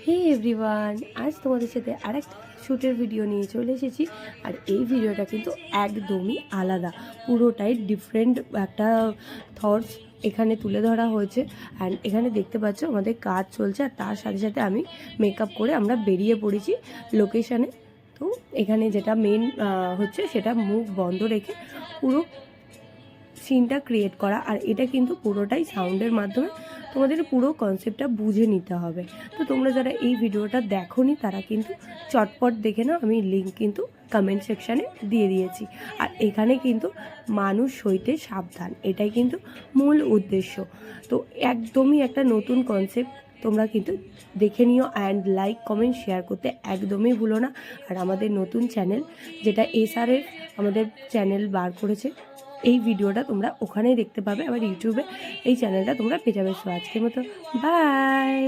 হে everyone, আজ তোমাদের সাথে আরেকটা শ্যুটের ভিডিও নিয়ে চলে এসেছি। আর এই ভিডিওটা কিন্তু একদমই আলাদা, পুরোটাই ডিফারেন্ট একটা থটস এখানে তুলে ধরা হয়েছে। অ্যান্ড এখানে দেখতে পাচ্ছ আমাদের কাজ চলছে, আর তার সাথে সাথে আমি মেকআপ করে আমরা বেরিয়ে পড়েছি লোকেশানে। তো এখানে যেটা মেন হচ্ছে সেটা মুখ বন্ধ রেখে পুরো সিনটা ক্রিয়েট করা, আর এটা কিন্তু পুরোটাই সাউন্ডের মাধ্যমে তোমাদের পুরো কনসেপ্টটা বুঝে নিতে হবে। তো তোমরা যারা এই ভিডিওটা দেখোনি তারা কিন্তু চটপট দেখে নাও, আমি লিঙ্ক কিন্তু কমেন্ট সেকশানে দিয়ে দিয়েছি। আর এখানে কিন্তু মানুষ সইতে সাবধান, এটাই কিন্তু মূল উদ্দেশ্য। তো একদমই একটা নতুন কনসেপ্ট, তোমরা কিন্তু দেখে নিও। অ্যান্ড লাইক কমেন্ট শেয়ার করতে একদমই ভুলো না। আর আমাদের নতুন চ্যানেল যেটা এসআরের আমাদের চ্যানেল বার করেছে, এই ভিডিওটা তোমরা ওখানেই দেখতে পাবে। আবার ইউটিউবে এই চ্যানেলটা তোমরা পেয়ে যাবে। সো আজকের মতো বাই।